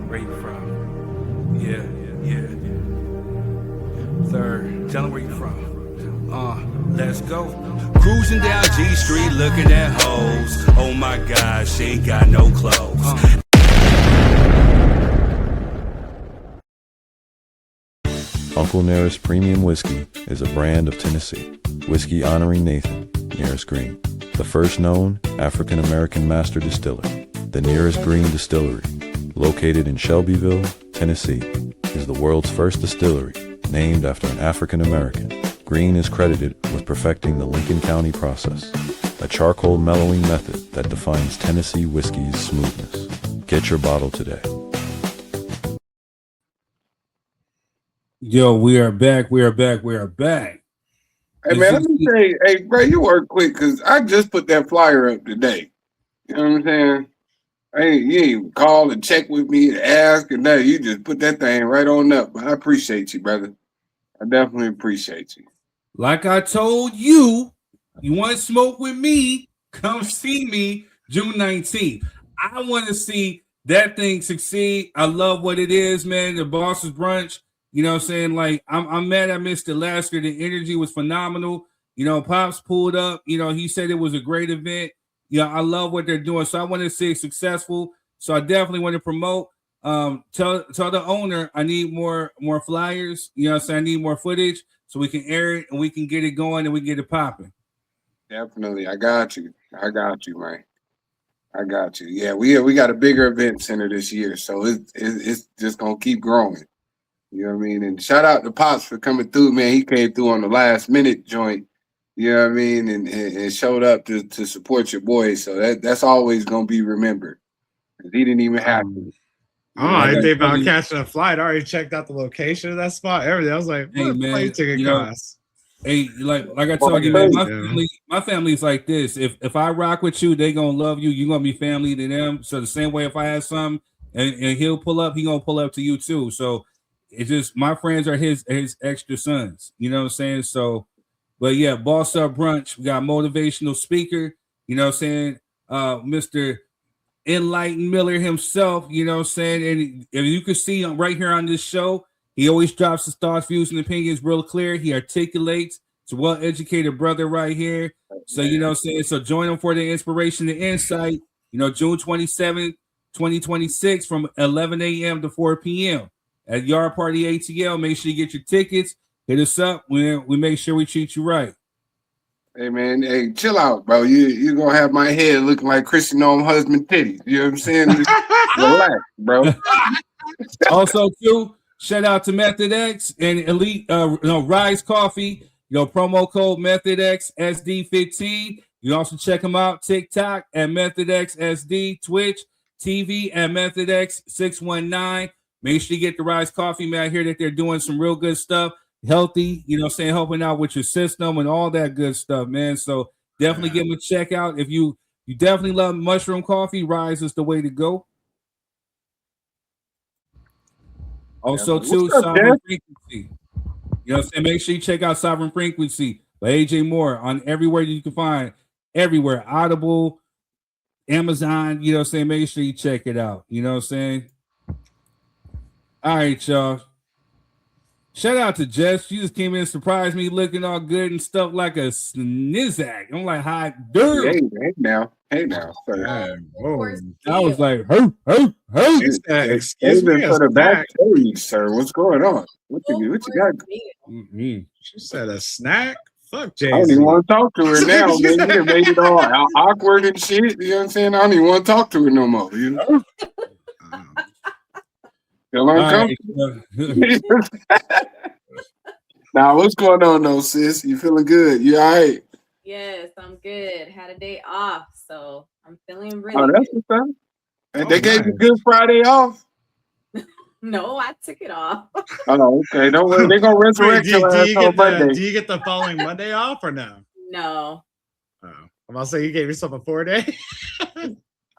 Where you from? Yeah. Third, tell them where you from. Let's go. Cruising down G Street looking at hoes. Oh my God, she ain't got no clothes. Uncle Nearest Premium Whiskey is a brand of Tennessee. Whiskey honoring Nathan, Nearest Green, the first known African-American master distiller. The Nearest Green Distillery, located in Shelbyville, Tennessee, is the world's first distillery named after an African-American. Green is credited with perfecting the Lincoln County process, a charcoal mellowing method that defines Tennessee whiskey's smoothness. Get your bottle today. Yo, we are back. Hey man, let me say, hey bro, you work quick because I just put that flyer up today. You know what I'm saying? You ain't even call and check with me and ask and nothing. You just put that thing right on up. I appreciate you, brother. I definitely appreciate you. Like I told you, you want to smoke with me? Come see me June 19th. I want to see that thing succeed. I love what it is, man. The Boss's Brunch. You know what I'm saying? Like, I'm mad I missed it last year. The energy was phenomenal. You know, Pops pulled up. You know, he said it was a great event. Yeah, I love what they're doing. So I want to see it successful. So I definitely want to promote. Tell the owner I need more flyers. You know what I'm saying? I need more footage so we can air it and we can get it going and we get it popping. Definitely. I got you, man. I got you. Yeah, we got a bigger event center this year. So it's just going to keep growing. You know what I mean? And shout out to Pops for coming through, man. He came through on the last minute joint, you know what I mean? And showed up to support your boy. So that's always going to be remembered. He didn't even have to. I think about catching a flight. I already checked out the location of that spot, everything. I was like, what a plane ticket cost? Hey, like I told you, man, my family's like this. If I rock with you, they gonna love you. You're gonna be family to them. So the same way if I have something and he'll pull up, he gonna pull up to you too. So it's just my friends are his extra sons, you know what I'm saying? So, but yeah, Boss Up Brunch, we got motivational speaker, you know what I'm saying? Mr. Enlightened Miller himself, you know what I'm saying? And if you can see him right here on this show, he always drops his thoughts, views, and opinions real clear. He articulates. It's a well-educated brother right here. So, you know what I'm saying? So join him for the inspiration and insight, you know, June 27th, 2026 from 11 a.m. to 4 p.m. at Yard Party ATL. Make sure you get your tickets. Hit us up. We make sure we treat you right. Hey, man. Hey, chill out, bro. You're going to have my head looking like Christian Nome husband titties. You know what I'm saying? Relax, bro. Also, too, shout out to Method X and Elite Rise Coffee. You know, promo code Method X SD15. You also check them out TikTok at Method X SD, Twitch TV at Method X 619. Make sure you get the Rise Coffee, man. I hear that they're doing some real good stuff, healthy, you know what I'm saying, helping out with your system and all that good stuff, man. So definitely give them a check out. If you definitely love mushroom coffee, Rise is the way to go. Also, too, Sovereign Frequency. You know what I'm saying? Make sure you check out Sovereign Frequency by AJ Moore on everywhere you can find, everywhere. Audible, Amazon, you know what I'm saying? Make sure you check it out. You know what I'm saying? All right, y'all. Shout out to Jess. She just came in and surprised me looking all good and stuff like a snizzak. I'm like, hi, dude. Hey now. I was like, hey. Excuse me for the backstage, sir. What's going on? What you got? She said a snack? Fuck Jay-Z. I don't even want to talk to her now, man. You done made it all awkward and shit. You know what I'm saying? I don't even want to talk to her no more, you know? Feel uncomfortable? Now, what's going on, though, sis? You feeling good? You all right? Yes, I'm good. Had a day off, so I'm feeling really that's good. what's up. And they gave you Good Friday off? No, I took it off. Oh, okay. Don't worry. They're going to resurrect your ass on Monday. Do you get the following Monday off or no? No. Oh. I'm going to say you gave yourself a 4-day?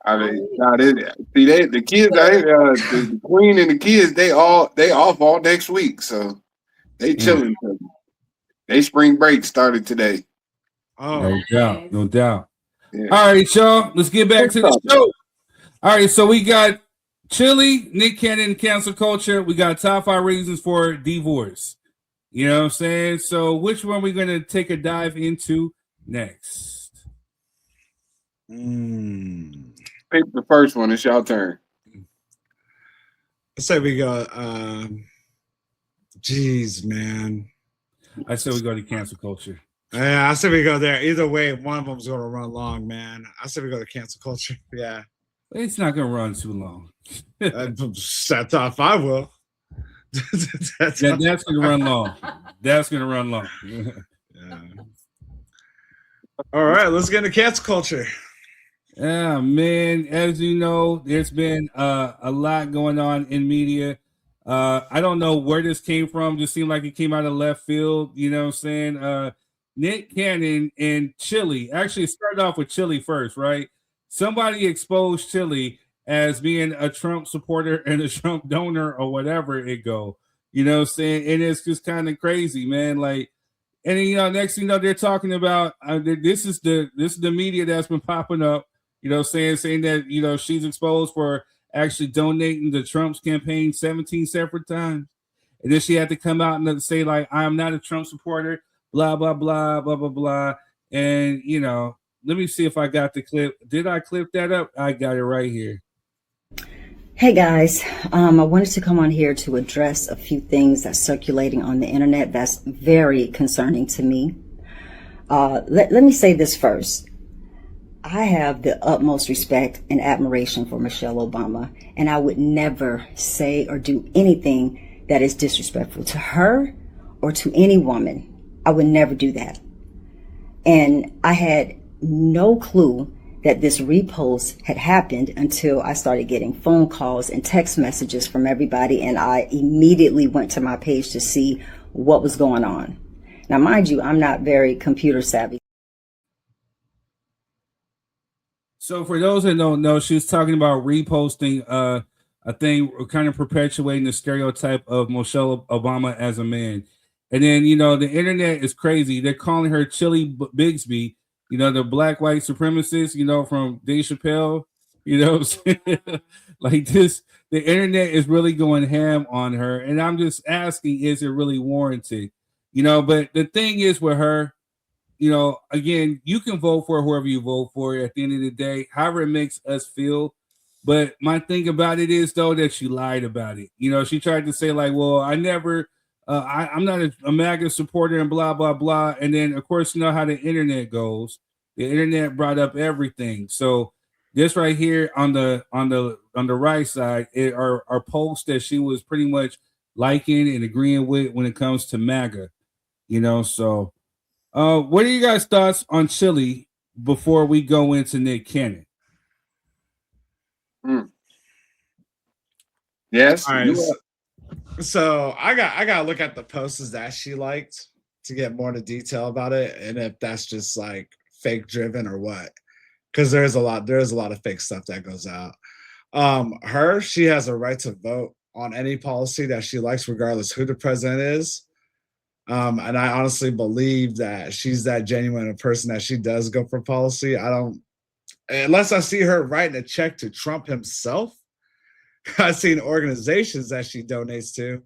I mean, the kids, the queen and the kids, they off all next week, so they chilling. They spring break started today. Oh, no doubt. Yeah. All right, y'all, let's get back to the show. All right, so we got Chilli, Nick Cannon, cancel culture. We got top 5 reasons for divorce. You know what I'm saying? So which one are we going to take a dive into next? Pick the first one. It's your turn. I say we go. Geez, man. I say we go to cancel culture. Yeah, I say we go there. Either way, one of them's going to run long, man. I say we go to cancel culture. Yeah. It's not going to run too long. That top 5 will. That's going to run long. That's going to run long. Yeah. All right, let's get into cancel culture. Yeah, man. As you know, there's been a lot going on in media. I don't know where this came from. Just seemed like it came out of left field. You know what I'm saying? Nick Cannon and Chilli. Actually, started off with Chilli first, right? Somebody exposed Chilli as being a Trump supporter and a Trump donor or whatever it go. You know what I'm saying? And it's just kind of crazy, man. Like, and then, next thing you know, they're talking about this is the media that's been popping up. You know, saying that she's exposed for actually donating to Trump's campaign 17 separate times, and then she had to come out and say like, "I'm not a Trump supporter," blah blah blah blah blah blah. And let me see if I got the clip. Did I clip that up? I got it right here. Hey guys, I wanted to come on here to address a few things that's circulating on the internet that's very concerning to me. Let me say this first. I have the utmost respect and admiration for Michelle Obama, and I would never say or do anything that is disrespectful to her or to any woman. I would never do that. And I had no clue that this repost had happened until I started getting phone calls and text messages from everybody, and I immediately went to my page to see what was going on. Now, mind you, I'm not very computer savvy. So for those that don't know, she was talking about reposting a thing kind of perpetuating the stereotype of Michelle Obama as a man. And then, the internet is crazy. They're calling her Chilli Bigsby, the black white supremacist, from Dave Chappelle, like this, the internet is really going ham on her. And I'm just asking, is it really warranted? But the thing is with her, again, you can vote for whoever you vote for at the end of the day, however it makes us feel. But my thing about it is, though, that she lied about it. She tried to say, like, well, I never, I'm not a MAGA supporter and blah, blah, blah. And then, of course, you know how the internet goes. The internet brought up everything. So this right here on the right side are posts that she was pretty much liking and agreeing with when it comes to MAGA. So what are you guys' thoughts on Chilli before we go into Nick Cannon? Yes. All right. So I got to look at the posts that she liked to get more into detail about it, and if that's just like fake driven or what, because there's a lot of fake stuff that goes out. She has a right to vote on any policy that she likes, regardless who the president is. And I honestly believe that she's that genuine a person that she does go for policy. Unless I see her writing a check to Trump himself. I've seen organizations that she donates to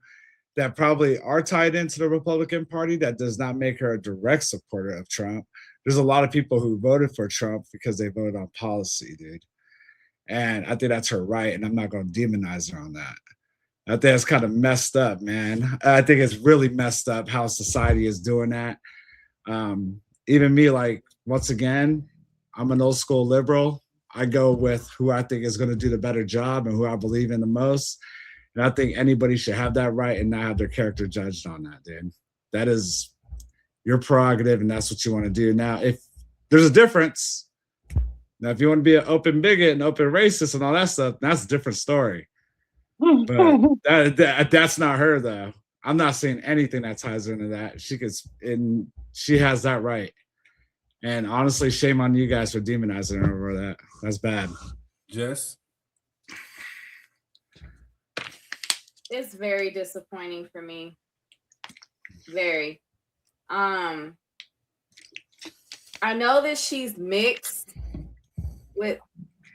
that probably are tied into the Republican Party. That does not make her a direct supporter of Trump. There's a lot of people who voted for Trump because they voted on policy, dude. And I think that's her right, and I'm not going to demonize her on that. I think it's kind of messed up, man. I think it's really messed up how society is doing that. Even me, like, once again, I'm an old school liberal. I go with who I think is going to do the better job and who I believe in the most. And I think anybody should have that right and not have their character judged on that, dude. That is your prerogative, and that's what you want to do. Now, if there's a difference, now if you want to be an open bigot and open racist and all that stuff, that's a different story. But that's not her, though. I'm not seeing anything that ties into that. She has that right. And honestly, shame on you guys for demonizing her over that. That's bad. Jess? It's very disappointing for me. Very. I know that she's mixed with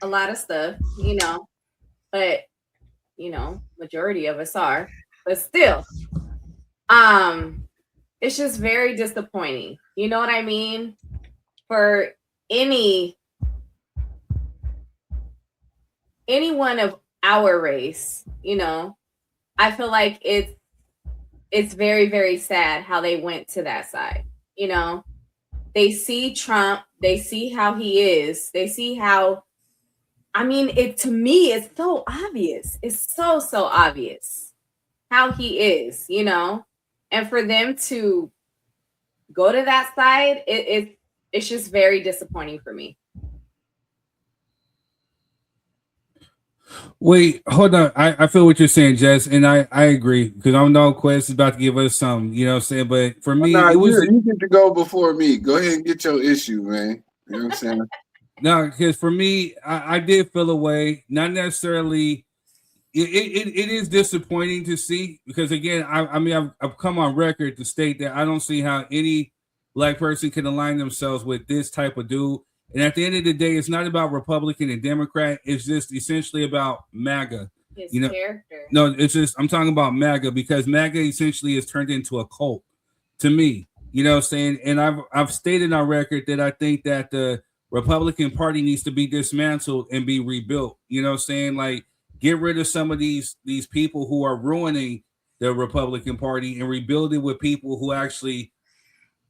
a lot of stuff, but majority of us are, but still, it's just very disappointing. You know what I mean? For anyone of our race, I feel like it's very, very sad how they went to that side. They see Trump, they see how he is, they see how, to me, it's so obvious. It's so, so obvious how he is, and for them to go to that side, it's just very disappointing for me. Wait, hold on. I feel what you're saying, Jess, and I agree because I know Quest is about to give us some, you know what I'm saying? But for me, Nah, it was you get to go before me. Go ahead and get your issue, man. You know what I'm saying? no, because for me, I did feel away, not necessarily. It is disappointing to see because again, I've come on record to state that I don't see how any black person can align themselves with this type of dude. And at the end of the day, it's not about Republican and Democrat. It's just essentially about MAGA. His You know, character. no, it's just I'm talking about MAGA because MAGA essentially has turned into a cult to me. You know what I'm saying? And I've stated on record that I think that the Republican Party needs to be dismantled and be rebuilt. You know what I'm saying? Like get rid of some of these people who are ruining the Republican Party and rebuild it with people who actually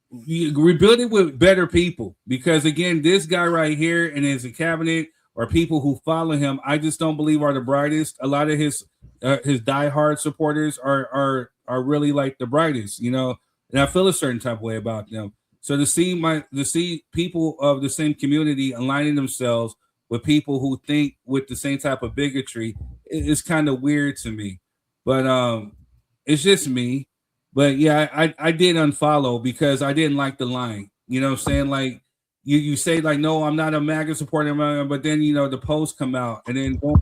rebuild it with better people. Because again, this guy right here and his cabinet or people who follow him, I just don't believe are the brightest. A lot of his diehard supporters are really like the brightest, and I feel a certain type of way about them. So to see people of the same community aligning themselves with people who think with the same type of bigotry is kind of weird to me. But it's just me. But yeah, I did unfollow because I didn't like the line. You know what I'm saying? Like you say like, no, I'm not a MAGA supporter, but then the posts come out and then on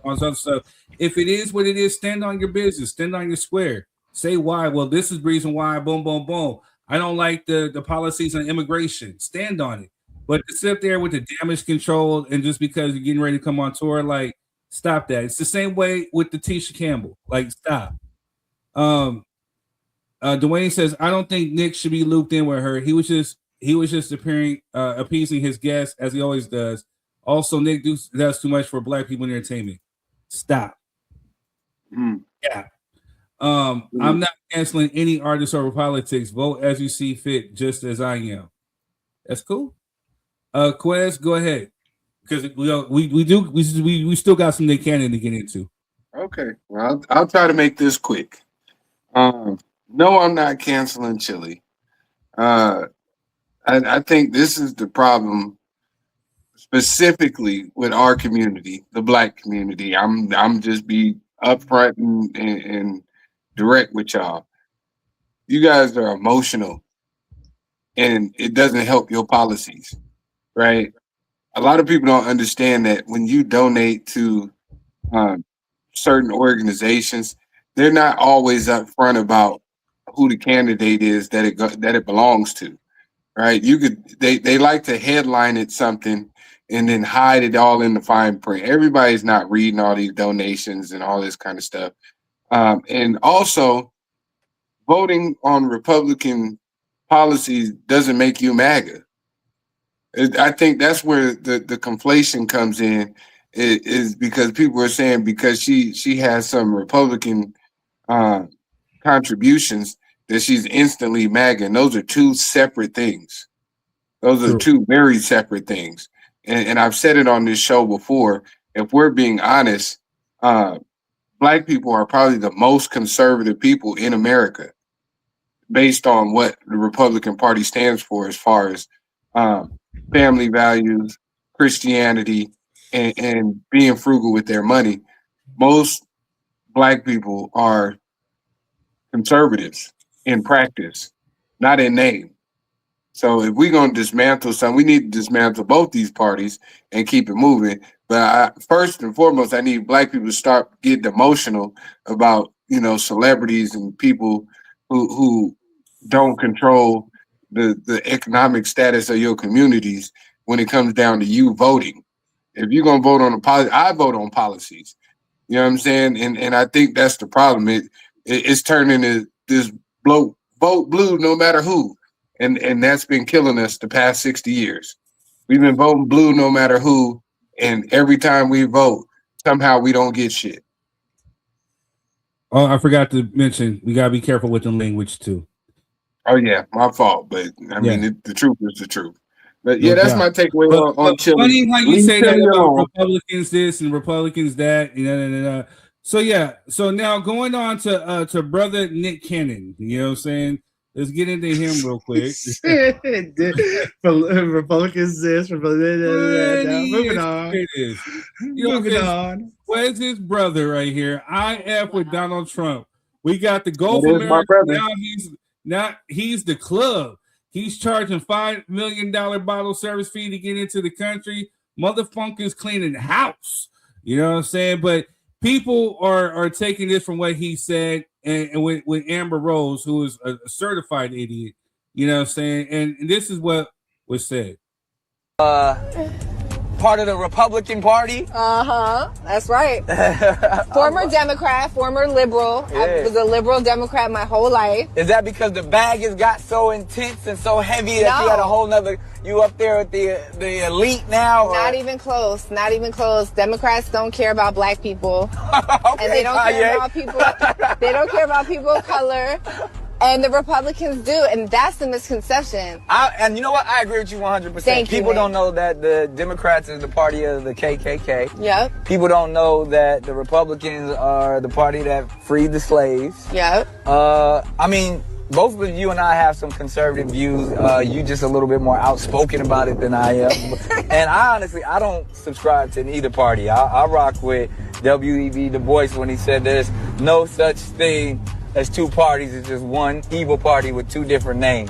other stuff. If it is what it is, stand on your business, stand on your square. Say why. Well, this is the reason why. Boom, boom, boom. I don't like the policies on immigration. Stand on it. But to sit there with the damage control and just because you're getting ready to come on tour, like stop that. It's the same way with the Tisha Campbell. Like stop. Dwayne says, I don't think Nick should be looped in with her. He was just appeasing his guests as he always does. Also, Nick does too much for black people in entertainment. Stop. Yeah. I'm not canceling any artists over politics. Vote as you see fit, just as I am. That's cool. Quez, go ahead. Because we still got some Nick Cannon to get into. Okay. Well, I'll try to make this quick. No, I'm not canceling Chilli. I think this is the problem specifically with our community, the black community. I'm just be upfront and direct with y'all. You guys are emotional and it doesn't help your policies, right? A lot of people don't understand that when you donate to certain organizations, they're not always upfront about who the candidate is that it belongs to, right? They like to headline it something and then hide it all in the fine print. Everybody's not reading all these donations and all this kind of stuff. And also, voting on Republican policies doesn't make you MAGA. I think that's where the conflation comes in, is because people are saying because she has some Republican contributions that she's instantly MAGA. And those are two separate things. Those are two very separate things. And I've said it on this show before. If we're being honest, black people are probably the most conservative people in America based on what the Republican Party stands for as far as family values, Christianity, and being frugal with their money. Most black people are conservatives in practice, not in name. So if we're going to dismantle something, we need to dismantle both these parties and keep it moving. But first and foremost, I need black people to start getting emotional about, celebrities and people who don't control the economic status of your communities when it comes down to you voting. If you're going to vote on a policy, I vote on policies. You know what I'm saying? And I think that's the problem. It's turning this vote blue no matter who. And that's been killing us the past 60 years. We've been voting blue no matter who, and every time we vote, somehow we don't get shit. Oh, I forgot to mention, we gotta be careful with the language too. Oh yeah, my fault. But I mean, the truth is the truth. But yeah, that's my takeaway on Chilli. Funny how you Leave say that Chilli about alone. Republicans this and Republicans that. So yeah, so now going on to brother Nick Cannon. You know what I'm saying? Let's get into him real quick. Republicans this, Republicans that. Moving on. Moving on. Where's his brother right here? IF with Donald Trump. We got the Gulf America. Now he's the club. He's charging $5 million bottle service fee to get into the country. Motherfuckers cleaning the house. You know what I'm saying? But people are taking this from what he said, and with Amber Rose, who is a certified idiot, you know what I'm saying? And this is what was said. Part of the Republican Party. That's right. Former Democrat, former liberal. Yeah. I was a liberal Democrat my whole life. Is that because the bag has got so intense and so heavy that you had a whole nother, you up there with the elite now? Not even close. Not even close. Democrats don't care about black people. Okay, and they don't care about people. They don't care about people of color. And the Republicans do, and that's the misconception. And you know what? I agree with you 100%. People don't know that the Democrats is the party of the KKK. Yep. People don't know that the Republicans are the party that freed the slaves. Yep. I mean, both of you and I have some conservative views. You just a little bit more outspoken about it than I am. And I don't subscribe to either party. I rock with W.E.B. Du Bois when he said there's no such thing as two parties. It's just one evil party with two different names.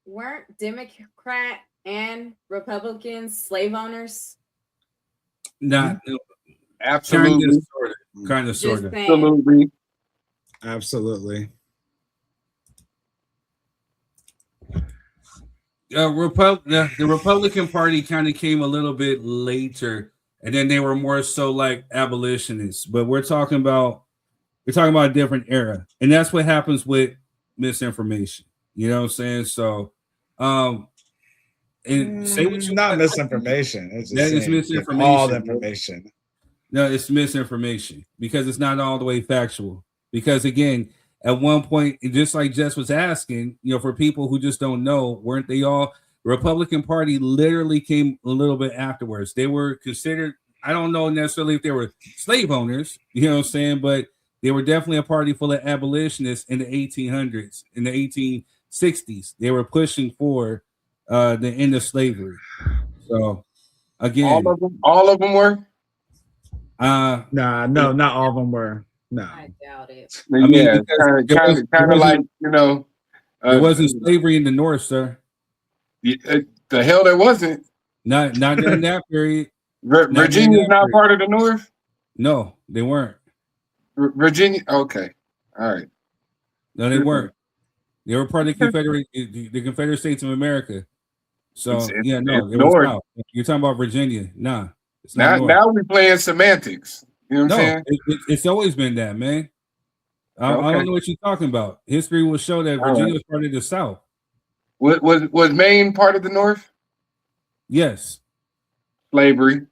Weren't Democrat and Republicans slave owners? Not absolutely. Kind of sort of. Absolutely. The Republican Party kind of came a little bit later, and then they were more so like abolitionists. But we're talking about a different era, and that's what happens with misinformation. You know what I'm saying? So, and say what you not misinformation. It's just that is misinformation. All the information. No, it's misinformation because it's not all the way factual. Because again, at one point, just like Jess was asking, for people who just don't know, weren't they all? The Republican Party literally came a little bit afterwards. They were considered, I don't know necessarily if they were slave owners, you know what I'm saying, but they were definitely a party full of abolitionists in the 1800s, in the 1860s. They were pushing for the end of slavery. So, again, all of them were. No, not all of them were. No, I doubt it. I mean, kind of like it wasn't slavery in the North, sir. The hell, there wasn't. Not during that period. Virginia's not part of the North. No, they weren't. Virginia, okay, all right. No, they weren't. They were part of the Confederate States of America. So it was South. You're talking about Virginia? Nah, it's not. Now we're playing semantics. You know what I'm saying? It's always been that, man. I don't know what you're talking about. History will show that Virginia was part of the South. Was Maine part of the North? Yes. Slavery.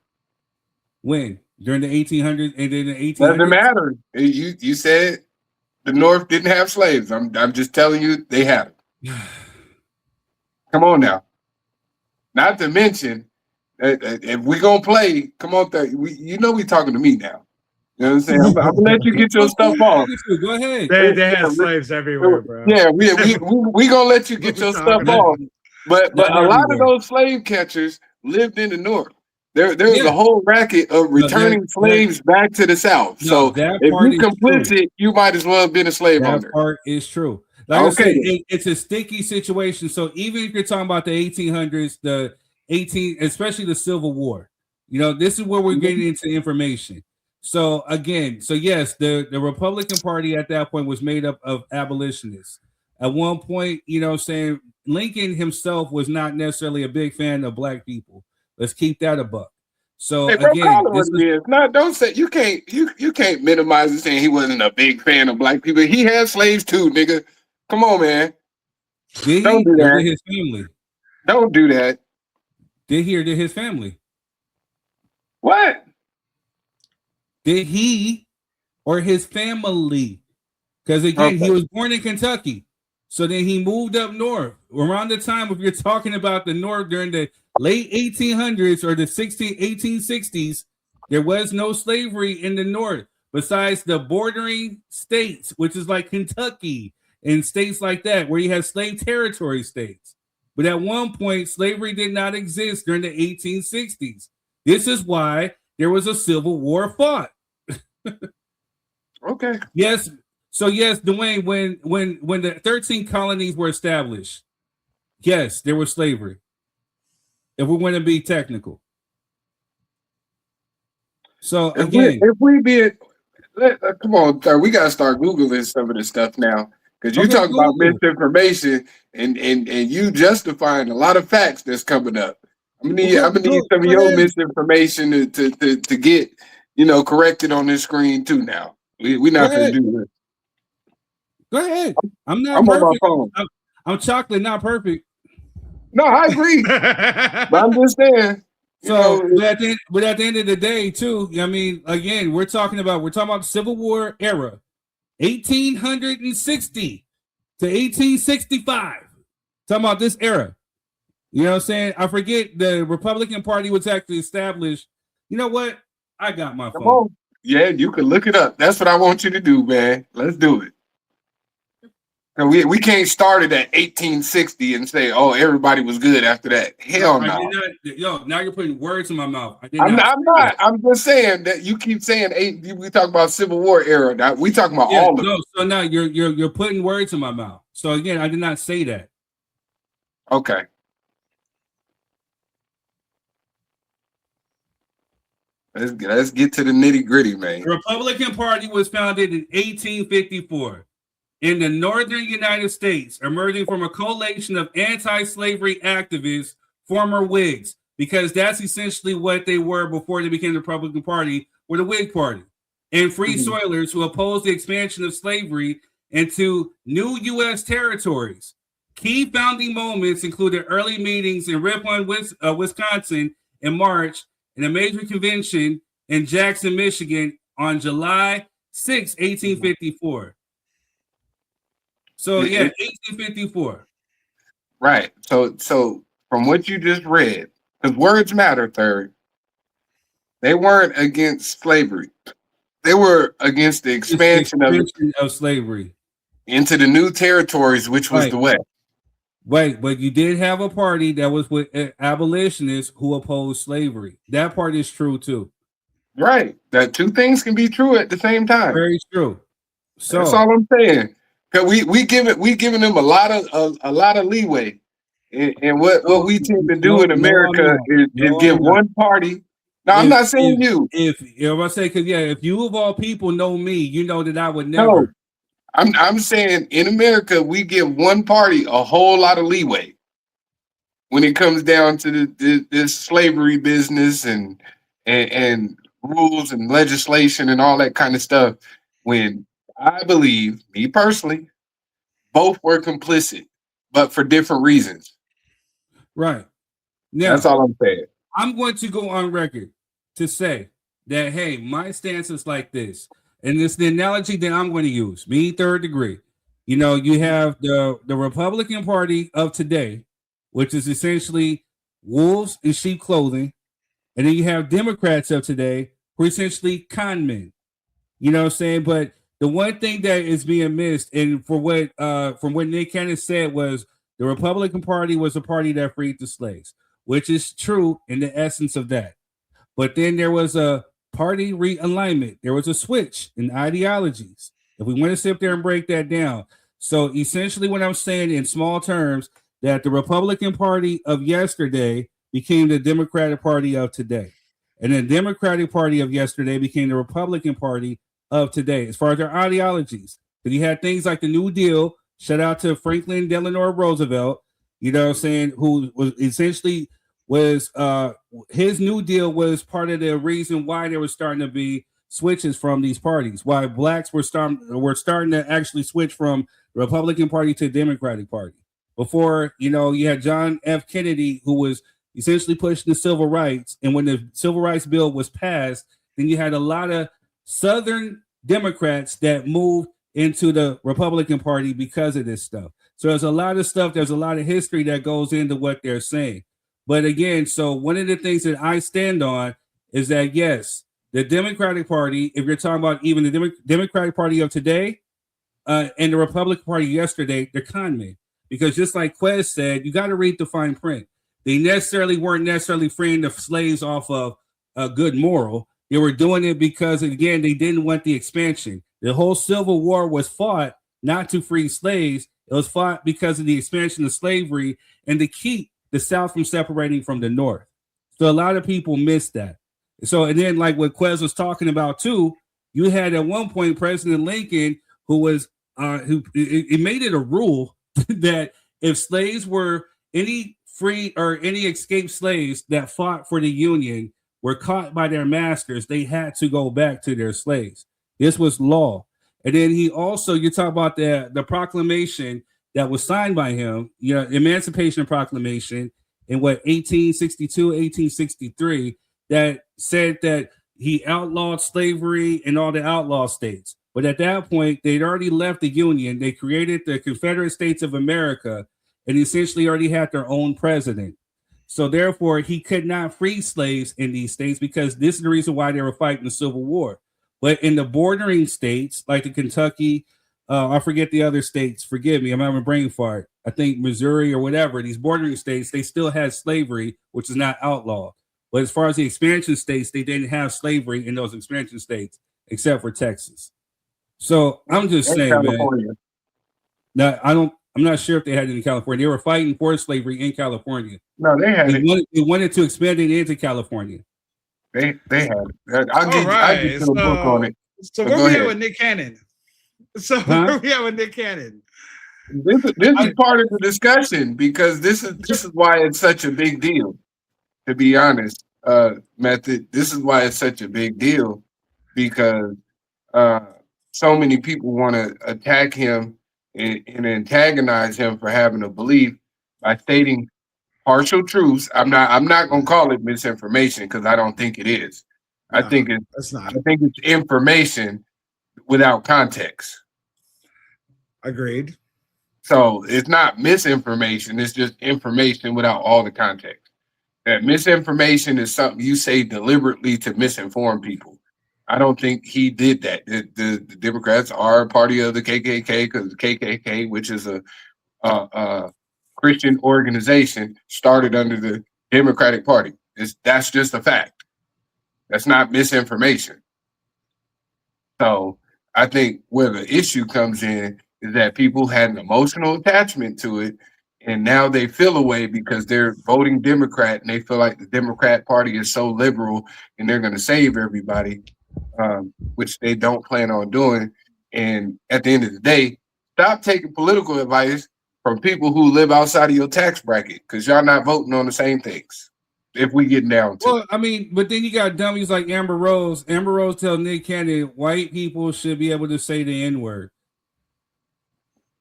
When? During the 1800s and then the 1800s? Doesn't matter. You said the North didn't have slaves. I'm just telling you they had them. Come on now. Not to mention, if we're going to play, come on, we talking to me now. You know what I'm saying? I'm going to let you get your stuff off. Go ahead. They had slaves everywhere, bro. Yeah, we going to let you get your stuff off. But a lot of those slave catchers lived in the North. There's a whole racket of returning slaves back to the South. So if you complicit, you might as well have been a slave owner. That part is true. Like I said, it's a sticky situation. So even if you're talking about the 1800s, the 18, especially the Civil War, this is where we're getting into information. So again, yes, the Republican Party at that point was made up of abolitionists. at one point, saying Lincoln himself was not necessarily a big fan of black people. Let's keep that a buck. So Hey, bro, again, call it what it is. No, don't say you can't minimize it saying he wasn't a big fan of black people. He had slaves too, nigga. Come on, man. Did Don't he? do Or that. did his family? Don't do that. Did he or did his family? What? Did he or his family? Because again, he was born in Kentucky. So then he moved up north. Around the time, if you're talking about the north during the late 1800s or the 1860s, there was no slavery in the north besides the bordering states, which is like Kentucky and states like that, where you have slave territory states. But at one point, slavery did not exist during the 1860s. This is why there was a civil war fought. Okay. Yes. So yes, Dwayne, when the 13 colonies were established, yes, there was slavery. If we want to be technical. So again, if we did, come on, sir, we gotta start Googling some of this stuff now. Because you talk about misinformation and you justifying a lot of facts that's coming up. I'm gonna need some of your misinformation to get corrected on this screen too now. We're not gonna do this. Go ahead. I'm not perfect. On my phone. I'm chocolate, not perfect. No, I agree. But I'm just saying. But at the end of the day, too, I mean, again, we're talking about the Civil War era, 1860 to 1865. Talking about this era. You know what I'm saying? I forget the Republican Party was actually established. You know what? I got my phone. On. Yeah, you can look it up. That's what I want you to do, man. Let's do it. And we can't start it at 1860 and say, oh, everybody was good after that. Hell no. Now you're putting words in my mouth. I'm not. I'm just saying that you keep saying we talk about Civil War era. Now we talking about all of it. So now you're putting words in my mouth. So again, I did not say that. Okay. Let's get to the nitty gritty, man. The Republican Party was founded in 1854. In the northern United States, emerging from a coalition of anti-slavery activists, former Whigs, because that's essentially what they were before they became the Republican Party, or the Whig Party, and Free Soilers who opposed the expansion of slavery into new U.S. territories. Key founding moments included early meetings in Ripon, Wisconsin in March, and a major convention in Jackson, Michigan on July 6, 1854. So yeah, 1854. Right. So from what you just read, because words matter, third. They weren't against slavery. They were against the expansion of slavery into the new territories, which was the West. Right, but you did have a party that was with abolitionists who opposed slavery. That part is true too. Right. That two things can be true at the same time. Very true. So that's all I'm saying. Cause we giving them a lot of leeway, and what we tend to do in America is give one party. Now I'm not saying you. If I say, because if you of all people know me, you know that I would never. No, I'm saying in America we give one party a whole lot of leeway when it comes down to this slavery business and rules and legislation and all that kind of stuff. When I believe, me personally, both were complicit, but for different reasons. Right. Now, that's all I'm saying. I'm going to go on record to say that, hey, my stance is like this. And it's the analogy that I'm going to use. Me, third degree. You know, you have the Republican Party of today, which is essentially wolves in sheep clothing. And then you have Democrats of today, who are essentially con men. You know what I'm saying? But the one thing that is being missed, and from what Nick Cannon said, was the Republican Party was a party that freed the slaves, which is true in the essence of that. But then there was a party realignment. There was a switch in ideologies. If we want to sit there and break that down. So essentially what I'm saying in small terms, that the Republican Party of yesterday became the Democratic Party of today. And the Democratic Party of yesterday became the Republican Party of today, as far as their ideologies. Because you had things like the New Deal, Shout out to Franklin Delano Roosevelt, you know what I'm saying, who was essentially was his New Deal was part of the reason why there was starting to be switches from these parties, why blacks were starting to actually switch from the Republican Party to the Democratic Party. Before, you know, you had John F. Kennedy, who was essentially pushing the civil rights, and when the civil rights bill was passed, then you had a lot of Southern Democrats that moved into the Republican Party because of this stuff. So there's a lot of stuff, there's a lot of history that goes into what they're saying. But again, so one of the things that I stand on is that, yes, the Democratic Party, if you're talking about even the Democratic Party of today and the Republican Party yesterday, they're con men. Because just like Quez said, you got to read the fine print. They weren't necessarily freeing the slaves off of a good moral. They were doing it because, again, they didn't want the expansion. The whole Civil War was fought not to free slaves. It was fought because of the expansion of slavery and to keep the South from separating from the North. So a lot of people miss that. So, and then like what Quez was talking about too, you had at one point President Lincoln, who was it made it a rule that if slaves were any free or any escaped slaves that fought for the Union were caught by their masters, they had to go back to their slaves. This was law. And then he also, you talk about the proclamation that was signed by him, you know, Emancipation Proclamation in 1862, 1863, that said that he outlawed slavery in all the outlaw states. But at that point, they'd already left the Union. They created the Confederate States of America and essentially already had their own president. So therefore, he could not free slaves in these states because this is the reason why they were fighting the Civil War. But in the bordering states, like the Kentucky, I forget the other states, forgive me, I'm having a brain fart. I think Missouri or whatever, these bordering states, they still had slavery, which is not outlawed. But as far as the expansion states, they didn't have slavery in those expansion states, except for Texas. So I'm just saying, California. Man. Now, I'm not sure if they had it in California. They were fighting for slavery in California. No, they had it. They wanted to expand it into California. They had it. I'll get you a book on it. So where we at with Nick Cannon? Where we at with Nick Cannon? This is part of the discussion because this is why it's such a big deal. To be honest, Method, this is why it's such a big deal because so many people want to attack him and antagonize him for having a belief by stating partial truths. I'm not gonna call it misinformation because I don't think it is. No, I think it's information without context. Agreed. So it's not misinformation, it's just information without all the context. That misinformation is something you say deliberately to misinform people. I don't think he did that. The Democrats are a party of the KKK because the KKK, which is a Christian organization, started under the Democratic Party. That's just a fact. That's not misinformation. So I think where the issue comes in is that people had an emotional attachment to it, and now they feel away because they're voting Democrat and they feel like the Democrat Party is so liberal and they're going to save everybody, which they don't plan on doing. And at the end of the day, stop taking political advice from people who live outside of your tax bracket because y'all not voting on the same things. If we get down to it. I mean, but then you got dummies like Amber Rose. Amber Rose tells Nick Cannon white people should be able to say the N-word.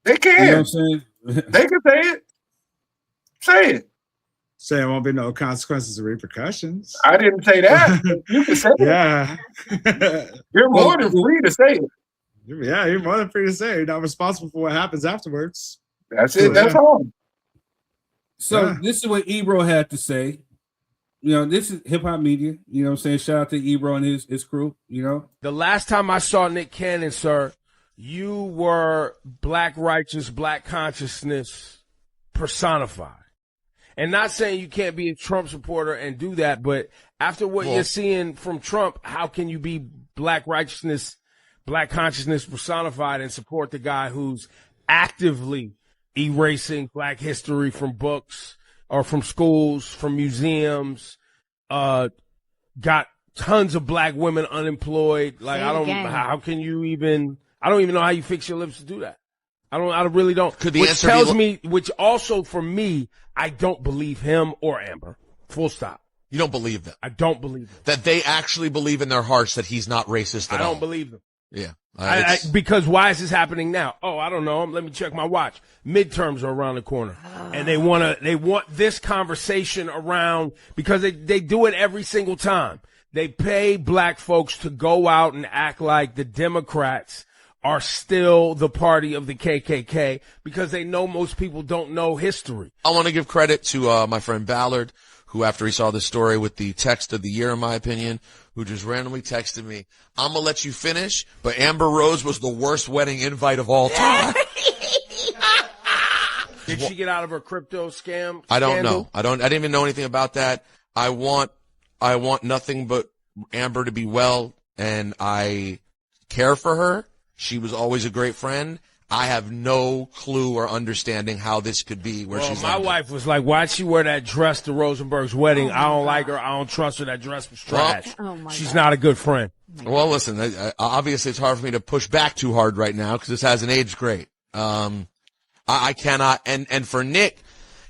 They can. You know what I'm saying? They can say it. Say it. Say it won't be no consequences or repercussions. I didn't say that. You can say it. Yeah. You're more than free to say it. Yeah, you're more than free to say it. You're not responsible for what happens afterwards. That's it. That's all. So this is what Ebro had to say. You know, this is hip hop media. You know what I'm saying? Shout out to Ebro and his crew, you know. The last time I saw Nick Cannon, sir, you were black righteous, black consciousness personified. And not saying you can't be a Trump supporter and do that, but after what you're seeing from Trump, how can you be black righteousness, black consciousness personified and support the guy who's actively erasing black history from books or from schools, from museums, got tons of black women unemployed? Like, how can you even, I don't even know how you fix your lips to do that. I really don't. Could the which answer tells be me, which also for me, I don't believe him or Amber. Full stop. You don't believe them? I don't believe them. That they actually believe in their hearts that he's not racist at all? I don't believe them. Yeah. Because why is this happening now? Oh, I don't know. Let me check my watch. Midterms are around the corner, and they want this conversation around because they do it every single time. They pay black folks to go out and act like the Democrats are still the party of the KKK because they know most people don't know history. I want to give credit to my friend Ballard, who after he saw this story with the text of the year, in my opinion, who just randomly texted me, I'm going to let you finish, but Amber Rose was the worst wedding invite of all time. Did she get out of her crypto scam? I don't scandal? know. I didn't even know anything about that. I want nothing but Amber to be well, and I care for her. She was always a great friend. I have no clue or understanding how this could be where she's my wife was like, why'd she wear that dress to Rosenberg's wedding? I don't like her. I don't trust her. That dress was trash. She's not a good friend. Well, listen, obviously it's hard for me to push back too hard right now because this hasn't aged great. I cannot. And for Nick,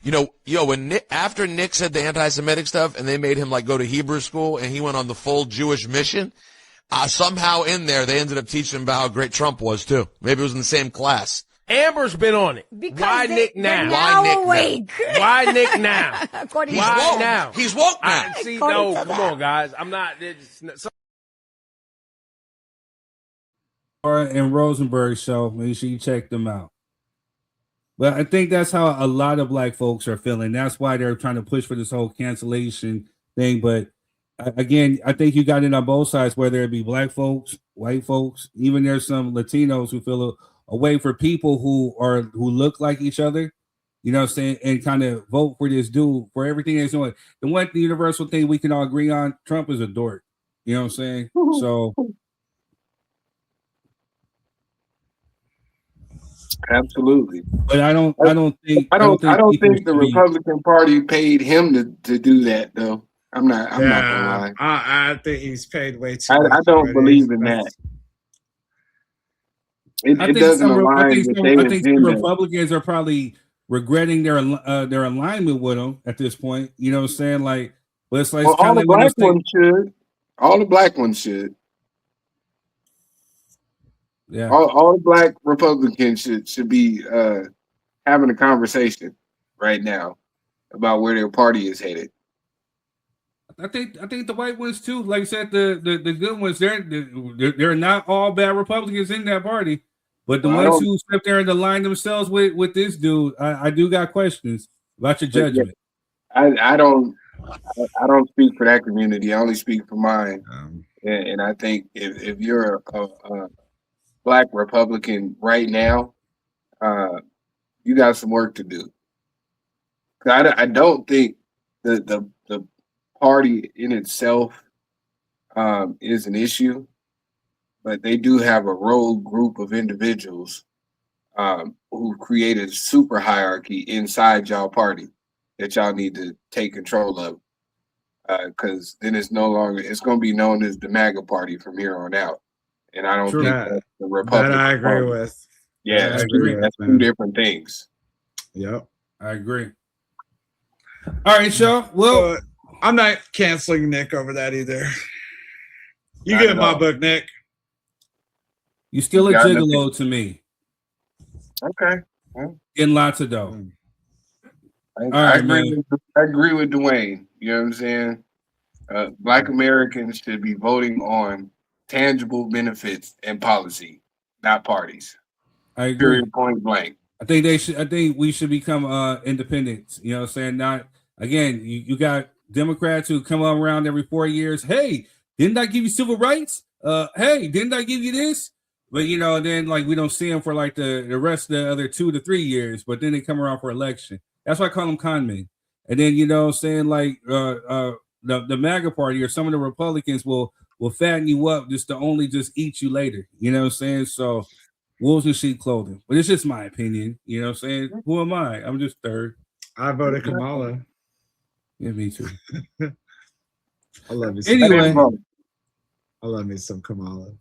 when after Nick said the anti-Semitic stuff and they made him like go to Hebrew school and he went on the full Jewish mission, somehow in there, they ended up teaching him about how great Trump was, too. Maybe it was in the same class. Amber's been on it. Why Nick now? Why Nick now? Why now? He's woke now. Come on, guys. I'm not. And Rosenberg show. Make sure you check them out. But I think that's how a lot of black folks are feeling. That's why they're trying to push for this whole cancellation thing. But again, I think you got it on both sides, whether it be black folks, white folks, even there's some Latinos who feel a way for people who look like each other, you know what I'm saying, and kind of vote for this dude for everything he's doing. The one universal thing we can all agree on, Trump is a dork. You know what I'm saying? So absolutely. But I don't think the Republican Party paid him to do that though. I'm not gonna lie. I think he's paid way too. I don't believe in that. It doesn't align with their agenda. I think some Republicans are probably regretting their alignment with him at this point. You know what I'm saying? Like, but it's like all the black ones should. All the black ones should. Yeah. All the black Republicans should be having a conversation right now about where their party is headed. I think the white ones too. Like I said, the good ones, they're not all bad Republicans in that party, but the ones who sit there and align themselves with this dude, I do got questions about your judgment. I don't speak for that community. I only speak for mine, and I think if you're a black Republican right now, you got some work to do. I don't think the party in itself is an issue, but they do have a rogue group of individuals who created a super hierarchy inside y'all party that y'all need to take control of, because then it's going to be known as the MAGA party from here on out, and I don't think that's the Republican that I agree party. with. Yeah, that's two different things. Yep, I agree. All right, Shaw. Well, I'm not canceling Nick over that either. You get my book, Nick. You still a gigolo to me. Okay. Getting lots of dough. I agree with Dwayne. You know what I'm saying? Black Americans should be voting on tangible benefits and policy, not parties. I agree. Period, point blank. I think we should become independent. You know what I'm saying? Not again, you got Democrats who come around every 4 years. Hey, didn't I give you civil rights? Hey, didn't I give you this? But then like we don't see them for like the rest of the other 2 to 3 years. But then they come around for election. That's why I call them con men. And then saying like the MAGA party or some of the Republicans will fatten you up just to eat you later. You know what I'm saying? So wolves in sheep clothing. But it's just my opinion. You know what I'm saying? Who am I? I'm just third. I voted Kamala. Yeah, me too. I love you. Anyway, I love me some Kamala.